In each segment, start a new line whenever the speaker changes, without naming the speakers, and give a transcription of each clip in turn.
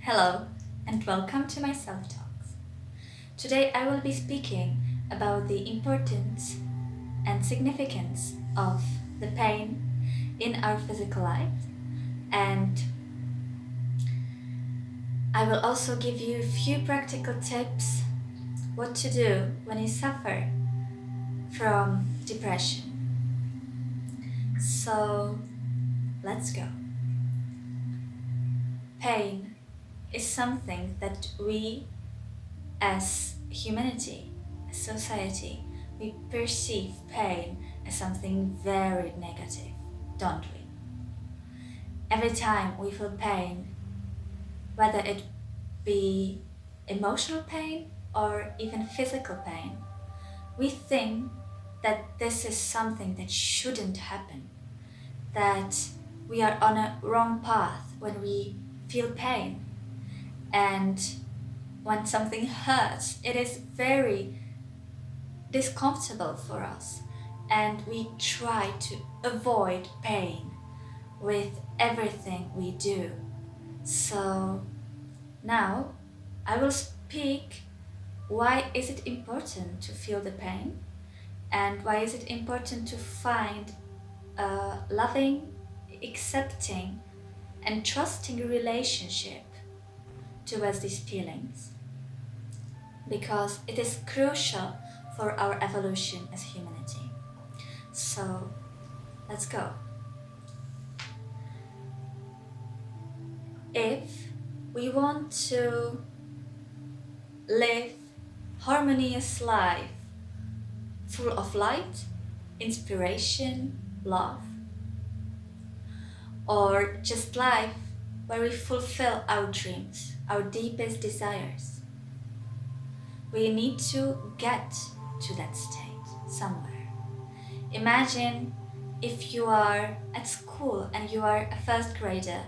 Hello and welcome to my self-talks. Today I will be speaking about the importance and significance of the pain in our physical life, and I will also give you a few practical tips what to do when you suffer from depression. So let's go. Pain is something that we as humanity, as society, we perceive pain as something very negative, don't we? Every time we feel pain, whether it be emotional pain or even physical pain, we think that this is something that shouldn't happen, that we are on a wrong path when we feel pain. And when something hurts, it is very discomfortable for us, and we try to avoid pain with everything we do. So now I will speak why is it important to feel the pain, and why is it important to find a loving, accepting and trusting relationship towards these feelings, because it is crucial for our evolution as humanity. So let's go. If we want to live harmonious life full of light, inspiration, love, or just life where we fulfill our dreams, our deepest desires, we need to get to that state somewhere. Imagine if you are at school and you are a first grader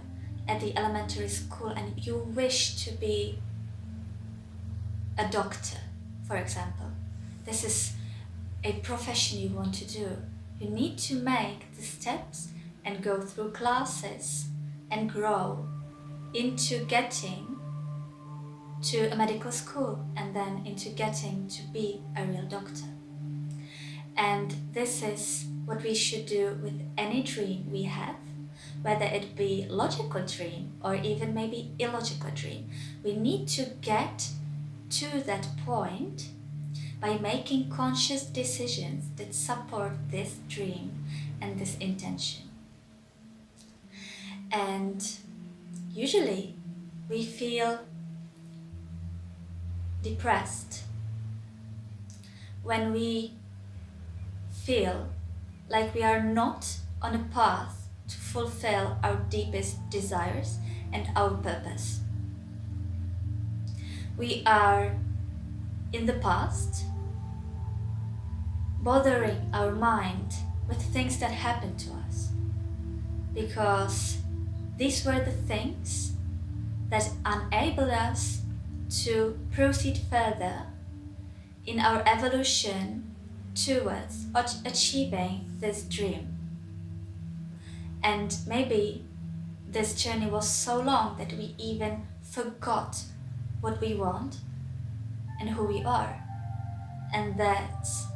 at the elementary school and you wish to be a doctor, for example. This is a profession you want to do. You need to make the steps and go through classes and grow into getting to a medical school and then into getting to be a real doctor. And this is what we should do with any dream we have, whether it be logical dream or even maybe illogical dream. We need to get to that point by making conscious decisions that support this dream and this intention. And usually we feel depressed when we feel like we are not on a path to fulfill our deepest desires and our purpose. We are in the past bothering our mind with things that happened to us, because these were the things that enabled us to proceed further in our evolution towards achieving this dream. And maybe this journey was so long that we even forgot what we want and who we are. And that's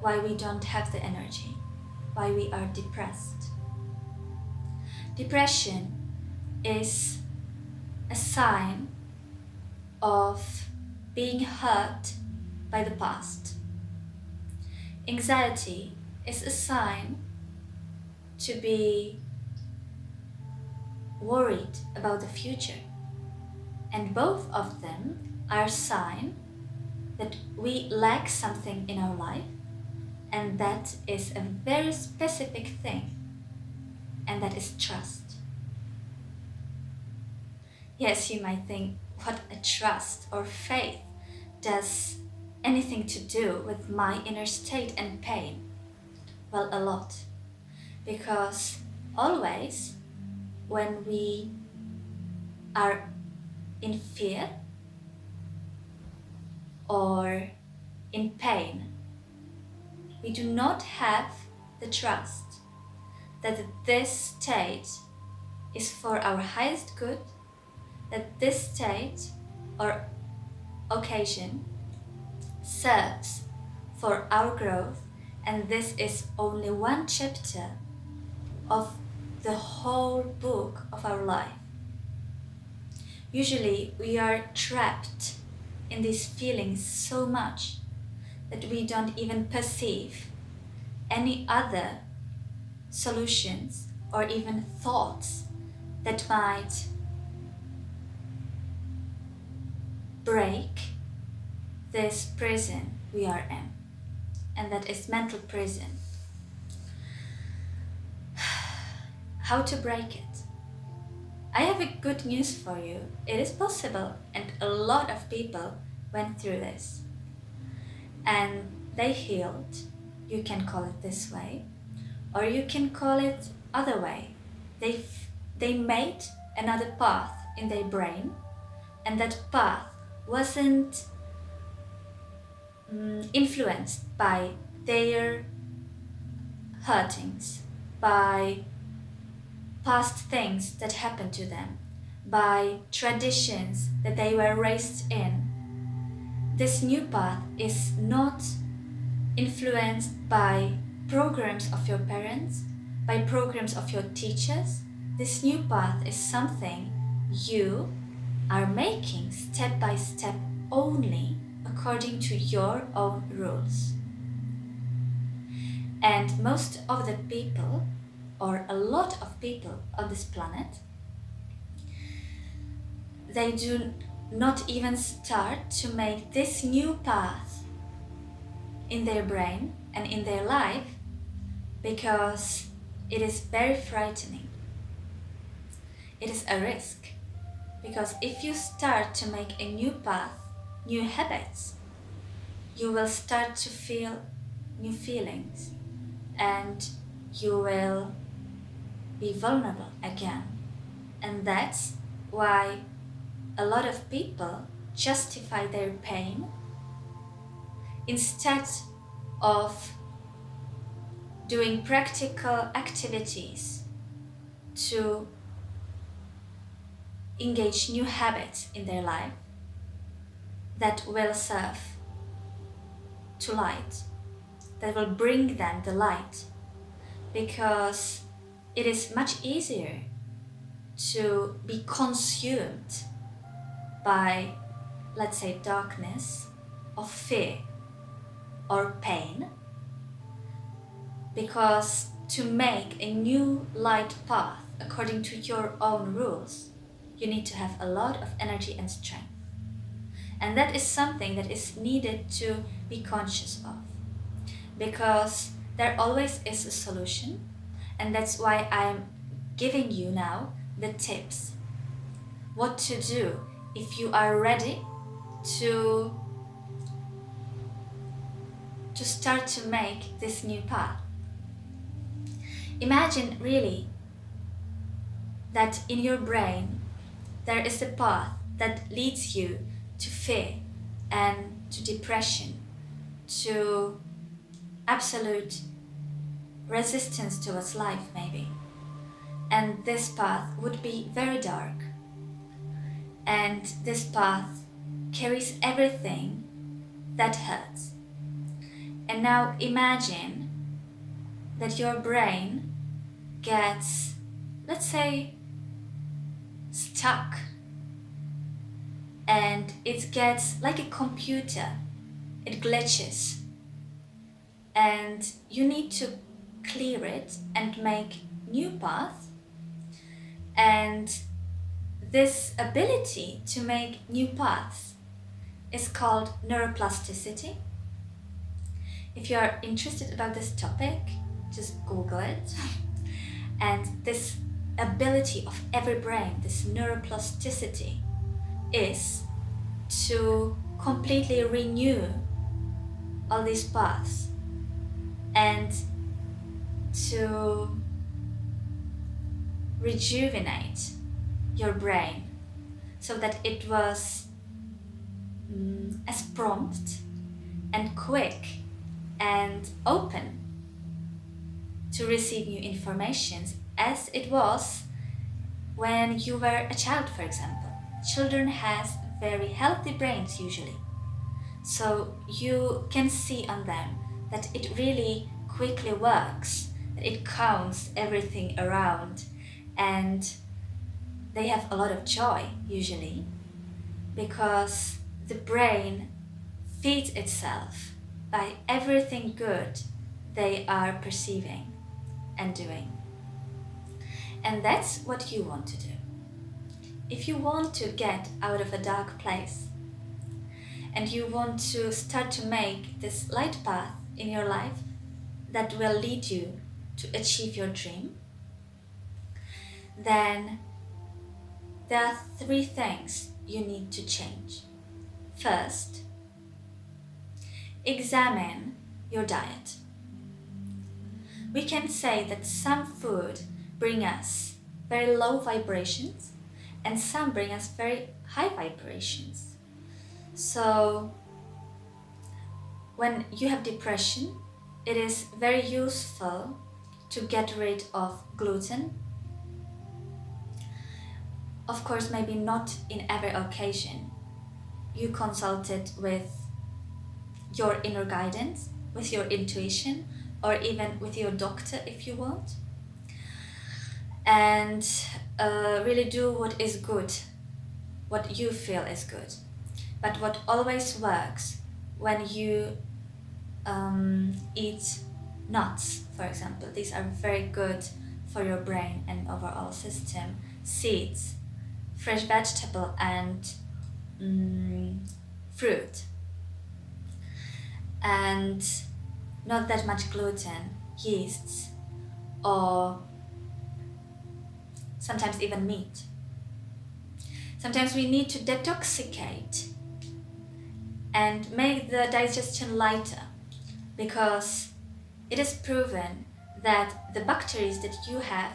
why we don't have the energy, why we are depressed. Depression is a sign of being hurt by the past. Anxiety is a sign to be worried about the future. And both of them are a sign that we lack something in our life, and that is a very specific thing, and that is trust. Yes, you might think, what a trust or faith does anything to do with my inner state and pain? Well, a lot. Because always when we are in fear or in pain, we do not have the trust that this state is for our highest good that this state or occasion serves for our growth, and this is only one chapter of the whole book of our life. Usually we are trapped in these feelings so much that we don't even perceive any other solutions or even thoughts that might break this prison we are in, and that is mental prison. How to break it? I have a good news for you. It is possible, and a lot of people went through this and they healed. You can call it this way, or you can call it other way. They made another path in their brain, and that path wasn't influenced by their hurtings, by past things that happened to them, by traditions that they were raised in. This new path is not influenced by programs of your parents, by programs of your teachers. This new path is something you are making step by step only according to your own rules. And most of the people, or a lot of people on this planet, they do not even start to make this new path in their brain and in their life because it is very frightening. It is a risk, because if you start to make a new path, new habits, you will start to feel new feelings and you will be vulnerable again. And that's why a lot of people justify their pain instead of doing practical activities to engage new habits in their life that will serve to light, that will bring them the light, because it is much easier to be consumed by, let's say, darkness or fear or pain, because to make a new light path according to your own rules, you need to have a lot of energy and strength. And that is something that is needed to be conscious of, because there always is a solution, and that's why I'm giving you now the tips. What to do if you are ready to start to make this new path. Imagine really that in your brain there is a path that leads you to fear and to depression, to absolute resistance towards life maybe. And this path would be very dark. And this path carries everything that hurts. And now imagine that your brain gets, let's say, stuck. And it gets like a computer. It glitches. And you need to clear it and make new paths. And this ability to make new paths is called neuroplasticity. If you are interested about this topic, just Google it. And this ability of every brain, this neuroplasticity, is to completely renew all these paths and to rejuvenate your brain so that it was as prompt and quick and open to receive new information as it was when you were a child, for example. children has very healthy brains usually. So you can see on them that it really quickly works, that it counts everything around, and they have a lot of joy usually because the brain feeds itself by everything good they are perceiving and doing. And that's what you want to do. If you want to get out of a dark place and you want to start to make this light path in your life that will lead you to achieve your dream, then there are 3 things you need to change. First, examine your diet. We can say that some food bring us very low vibrations and some bring us very high vibrations. So when you have depression, it is very useful to get rid of gluten. Of course, maybe not in every occasion. You consult it with your inner guidance, with your intuition, or even with your doctor if you want. And really do what is good, what you feel is good. But what always works when you eat nuts, for example, these are very good for your brain and overall system, seeds, fresh vegetable, and fruit, and not that much gluten, yeasts, or sometimes even meat. Sometimes we need to detoxicate and make the digestion lighter, because it is proven that the bacteria that you have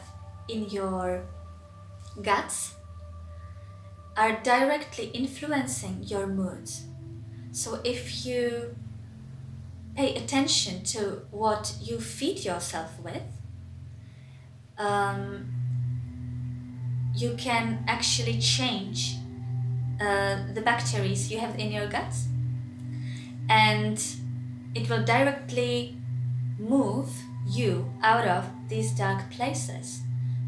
in your guts are directly influencing your moods. So if you pay attention to what you feed yourself with, you can actually change the bacteria you have in your guts, and it will directly move you out of these dark places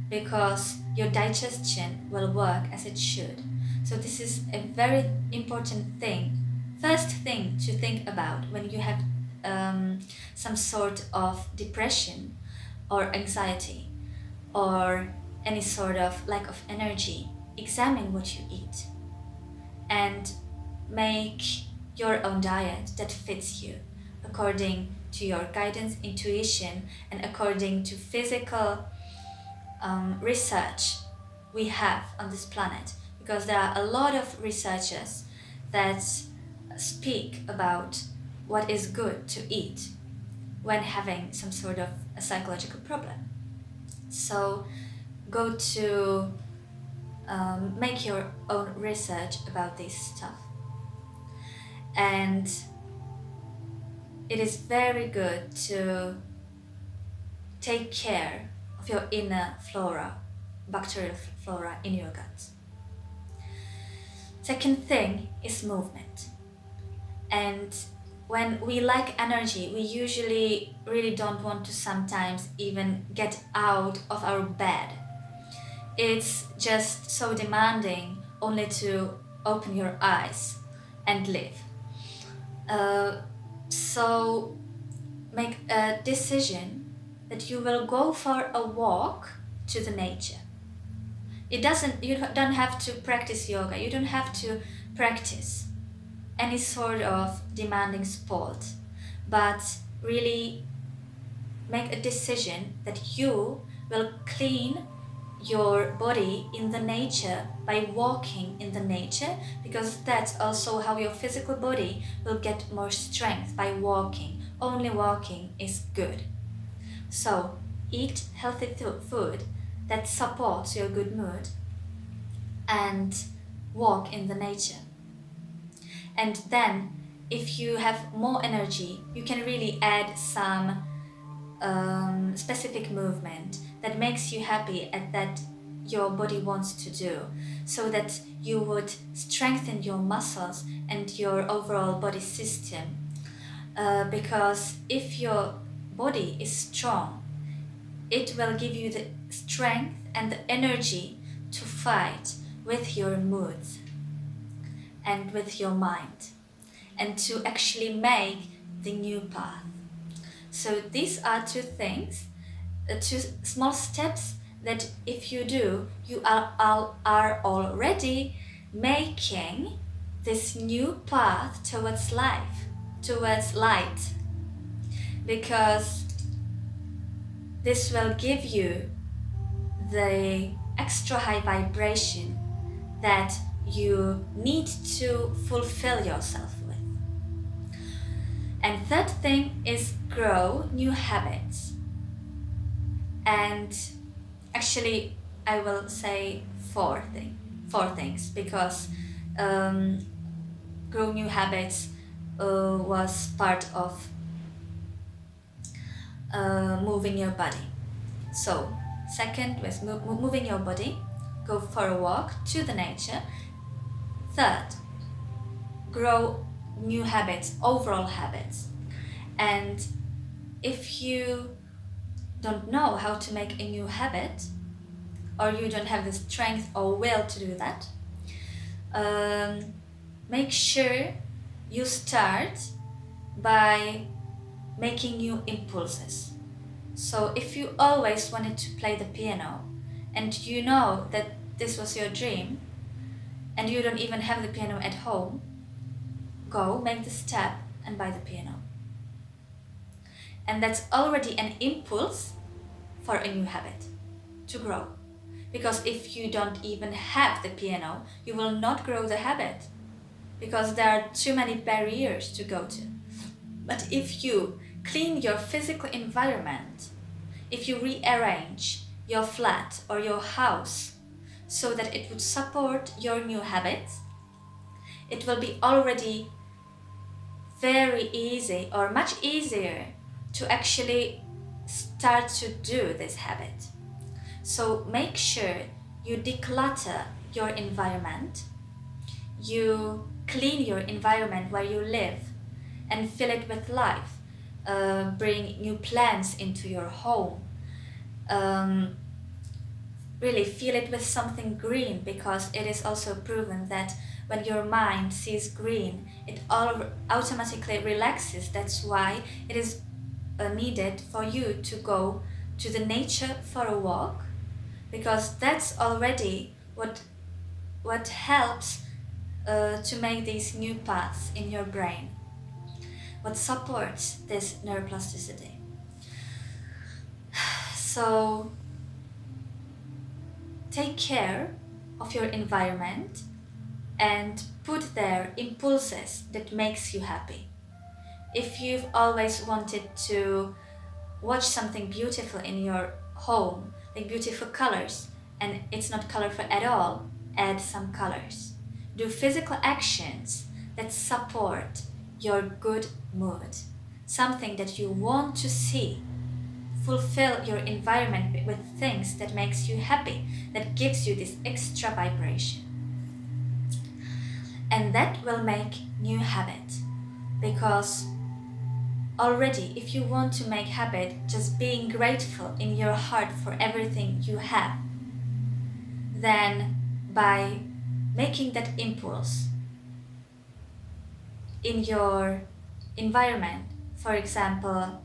because your digestion will work as it should. So this is a very important thing, first thing to think about when you have some sort of depression or anxiety or any sort of lack of energy. Examine what you eat and make your own diet that fits you according to your guidance, intuition, and according to physical research we have on this planet, because there are a lot of researchers that speak about what is good to eat when having some sort of a psychological problem. So go to make your own research about this stuff. And it is very good to take care of your inner flora, bacterial flora in your gut. Second thing is movement. And when we lack energy, we usually really don't want to sometimes even get out of our bed. It's just so demanding only to open your eyes and live. So make a decision that you will go for a walk to the nature. You don't have to practice yoga, you don't have to practice any sort of demanding sport, but really make a decision that you will clean your body in the nature by walking in the nature, because that's also how your physical body will get more strength by walking. Only walking is good. So eat healthy food that supports your good mood and walk in the nature. And then if you have more energy, you can really add some specific movement that makes you happy at that your body wants to do, so that you would strengthen your muscles and your overall body system. Because if your body is strong, it will give you the strength and the energy to fight with your moods and with your mind, and to actually make the new path. So these are two things, two small steps that if you do, you are already making this new path towards life, towards light. Because this will give you the extra high vibration that you need to fulfill yourself with. And third thing is grow new habits. And actually, I will say four things, because grow new habits was part of moving your body. So second was moving your body, go for a walk to the nature. Third, grow new habits, overall habits. And if you don't know how to make a new habit, or you don't have the strength or will to do that, make sure you start by making new impulses. So if you always wanted to play the piano and you know that this was your dream and you don't even have the piano at home, go make the step and buy the piano. And that's already an impulse for a new habit to grow. Because if you don't even have the piano, you will not grow the habit, because there are too many barriers to go to. But if you clean your physical environment, if you rearrange your flat or your house so that it would support your new habits, it will be already very easy, or much easier, to actually start to do this habit. So make sure you declutter your environment, you clean your environment where you live and fill it with life. Bring new plants into your home. Really fill it with something green, because it is also proven that when your mind sees green, it automatically relaxes. That's why it is needed for you to go to the nature for a walk, because that's already what helps to make these new paths in your brain, what supports this neuroplasticity. So take care of your environment and put there impulses that makes you happy. If you've always wanted to watch something beautiful in your home, like beautiful colors, and it's not colorful at all, add some colors. Do physical actions that support your good mood, something that you want to see. Fulfill your environment with things that makes you happy, that gives you this extra vibration. And that will make new habit, because already, if you want to make habit just being grateful in your heart for everything you have, then by making that impulse in your environment, for example,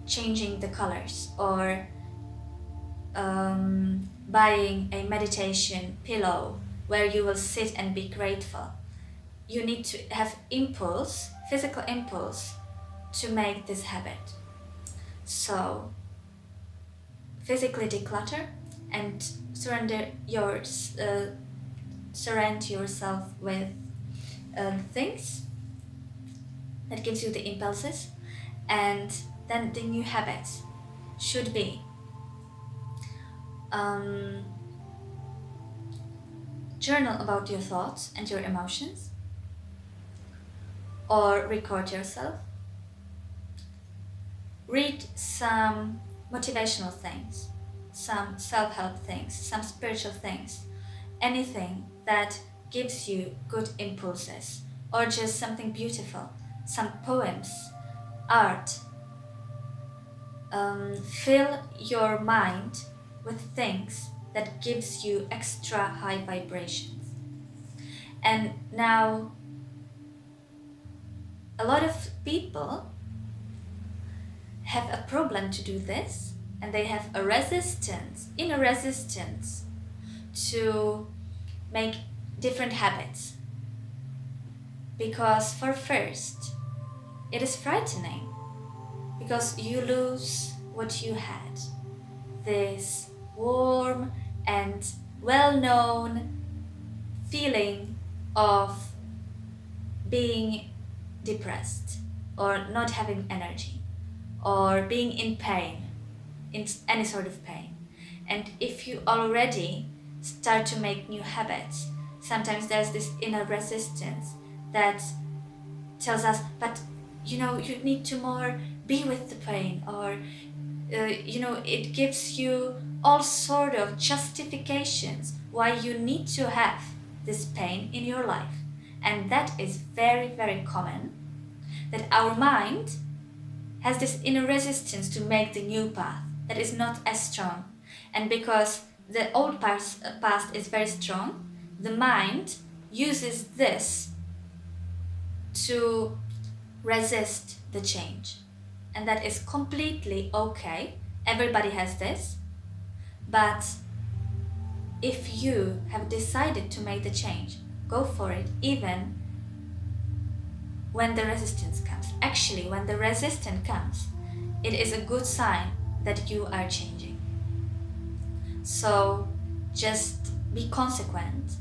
changing the colors, or buying a meditation pillow where you will sit and be grateful, you need to have impulse, physical impulse, to make this habit. So physically declutter and surrender surround yourself with things that gives you the impulses. And then the new habits should be journal about your thoughts and your emotions, or record yourself. Read some motivational things, some self-help things, some spiritual things, anything that gives you good impulses, or just something beautiful, some poems, art. Fill your mind with things that gives you extra high vibrations. And now a lot of people have a problem to do this, and they have a resistance, inner resistance, to make different habits. Because for first, it is frightening, because you lose what you had, this warm and well-known feeling of being depressed or not having energy or being in pain, in any sort of pain. And if you already start to make new habits, sometimes there's this inner resistance that tells us, but you need to more be with the pain, or it gives you all sort of justifications why you need to have this pain in your life. And that is very, very common, that our mind has this inner resistance to make the new path that is not as strong. And because the old past is very strong, the mind uses this to resist the change. And that is completely okay. Everybody has this. But if you have decided to make the change, go for it, even when the resistance comes. Actually, when the resistance comes, it is a good sign that you are changing. So just be consequent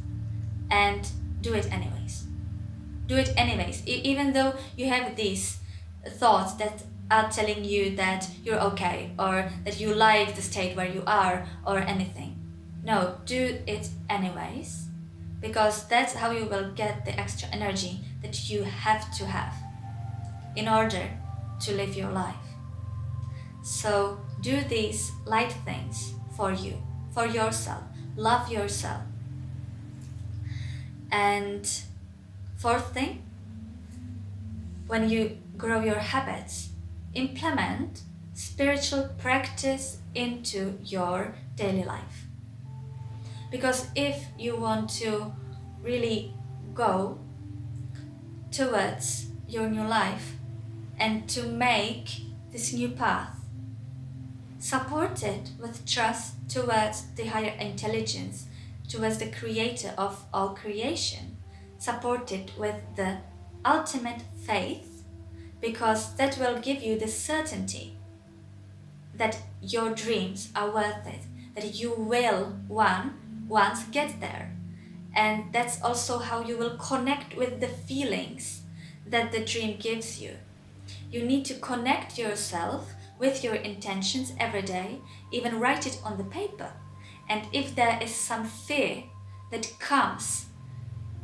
and do it anyways. Do it anyways, even though you have these thoughts that are telling you that you're okay, or that you like the state where you are, or anything. No, do it anyways, because that's how you will get the extra energy that you have to have in order to live your life. So do these light things for you, for yourself. Love yourself. And fourth thing, when you grow your habits, implement spiritual practice into your daily life. Because if you want to really go towards your new life and to make this new path, support it with trust towards the higher intelligence, towards the creator of all creation. Support it with the ultimate faith, because that will give you the certainty that your dreams are worth it, that you will once get there. And that's also how you will connect with the feelings that the dream gives you. You need to connect yourself with your intentions every day, even write it on the paper. And if there is some fear that comes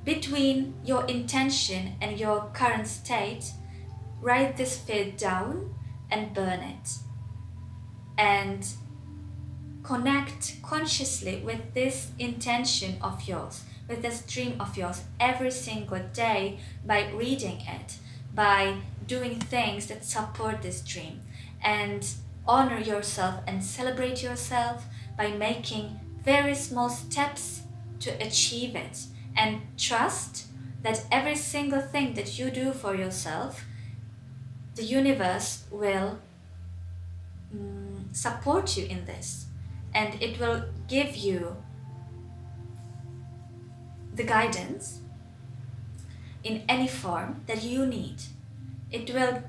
between your intention and your current state, write this fear down and burn it. And connect consciously with this intention of yours, with this dream of yours every single day, by reading it, by doing things that support this dream, and honor yourself and celebrate yourself by making very small steps to achieve it. And trust that every single thing that you do for yourself, the universe will support you in this, and it will give you the guidance in any form that you need. It will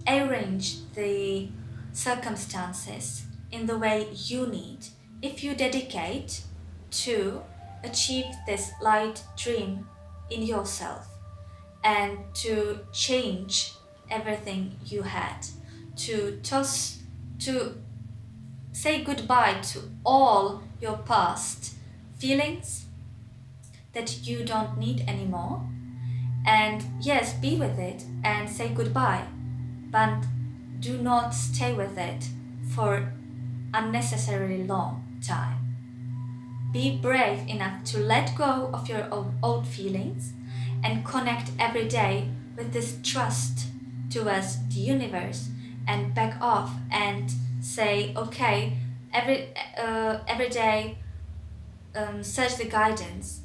arrange the circumstances in the way you need if you dedicate to achieve this light dream in yourself, and to change everything you had, to say goodbye to all your past feelings that you don't need anymore. And yes, be with it and say goodbye, but do not stay with it for unnecessarily long time. Be brave enough to let go of your own old feelings and connect every day with this trust towards the universe, and back off and say, okay, every day search the guidance,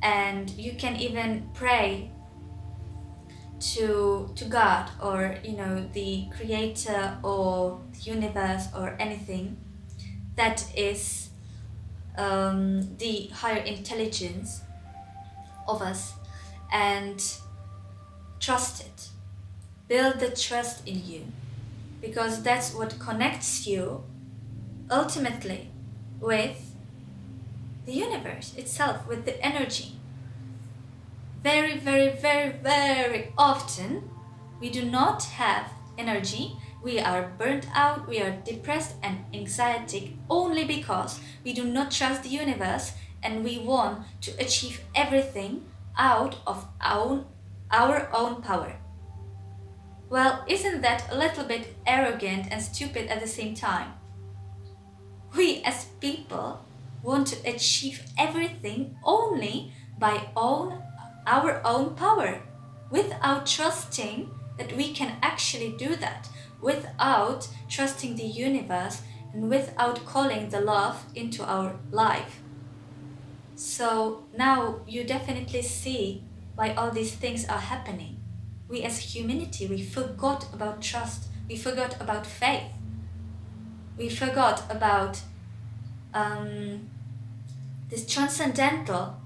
and you can even pray to God, or the creator or the universe or anything that is the higher intelligence of us, and trust it. Build the trust in you, because that's what connects you ultimately with the universe itself, with the energy. Very, very, very, very often we do not have energy. We are burnt out, we are depressed and anxietic only because we do not trust the universe, and we want to achieve everything out of our own power. Well, isn't that a little bit arrogant and stupid at the same time? We as people want to achieve everything only by our own power, without trusting that we can actually do that, without trusting the universe, and without calling the love into our life. So now you definitely see why all these things are happening. We as humanity, we forgot about trust, we forgot about faith, we forgot about this transcendental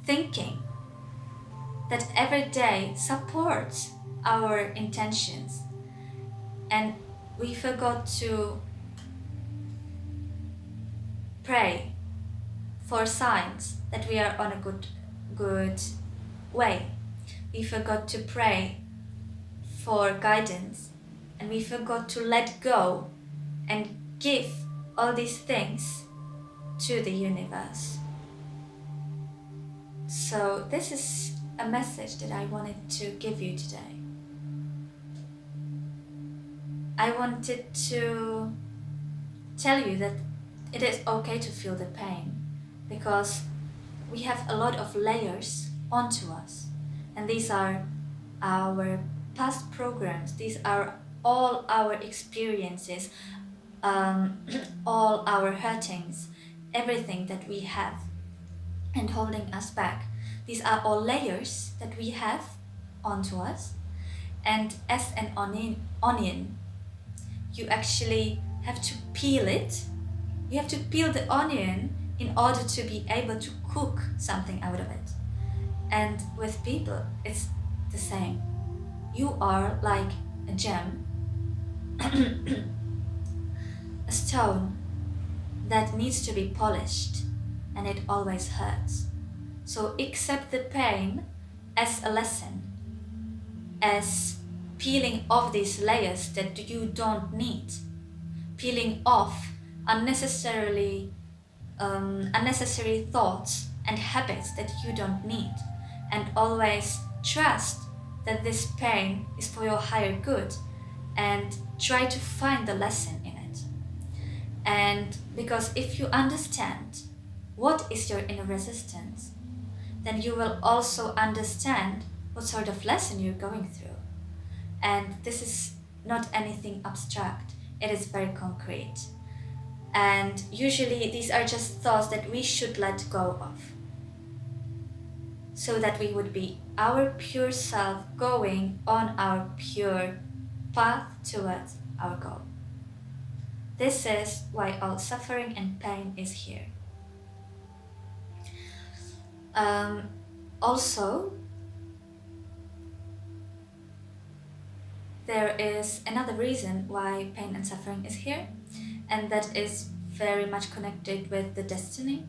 thinking that every day supports our intentions, and we forgot to pray for signs that we are on a good way. We forgot to pray for guidance, and we forgot to let go and give all these things to the universe. So this is a message that I wanted to give you today. I wanted to tell you that it is okay to feel the pain, because we have a lot of layers onto us, and these are our past programs, these are all our experiences, all our hurtings, everything that we have and holding us back. These are all layers that we have onto us, and as an onion, you actually have to peel it. You have to peel the onion in order to be able to cook something out of it. And with people, it's the same. You are like a gem, a stone that needs to be polished, and it always hurts. So accept the pain as a lesson, as peeling off these layers that you don't need, peeling off unnecessary thoughts and habits that you don't need, and always trust that this pain is for your higher good, and try to find the lesson in it. And because if you understand what is your inner resistance, then you will also understand what sort of lesson you're going through. And this is not anything abstract, it is very concrete. And usually these are just thoughts that we should let go of, so that we would be our pure self going on our pure path towards our goal. This is why all suffering and pain is here. Also, there is another reason why pain and suffering is here, and that is very much connected with the destiny.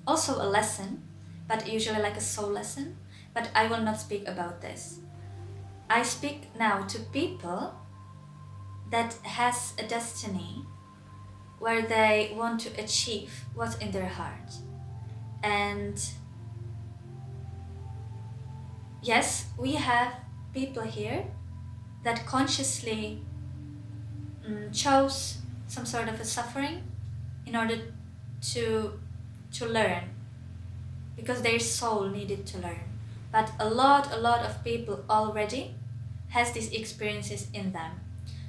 Also a lesson, but usually like a soul lesson, but I will not speak about this. I speak now to people that has a destiny where they want to achieve what's in their heart. And yes, we have people here that consciously chose some sort of a suffering, in order to learn, because their soul needed to learn. But a lot of people already has these experiences in them.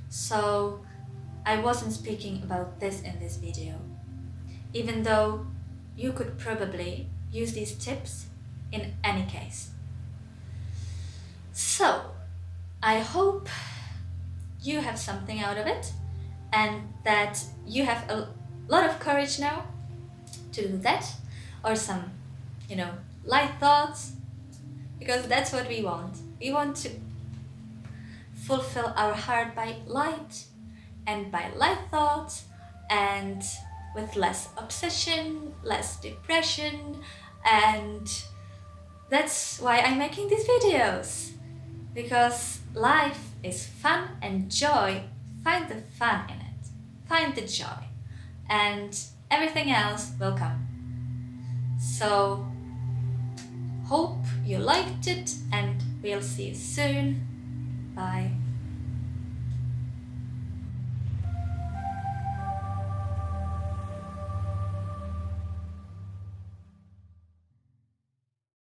So I wasn't speaking about this in this video, even though you could probably use these tips in any case. So I hope you have something out of it, and that you have a lot of courage now to do that, or some, light thoughts, because that's what we want. We want to fulfill our heart by light, and by light thoughts, and with less obsession, less depression, and that's why I'm making these videos. Because life is fun and joy. Find the fun in it. Find the joy. And everything else will come. So, hope you liked it, and we'll see you soon. Bye.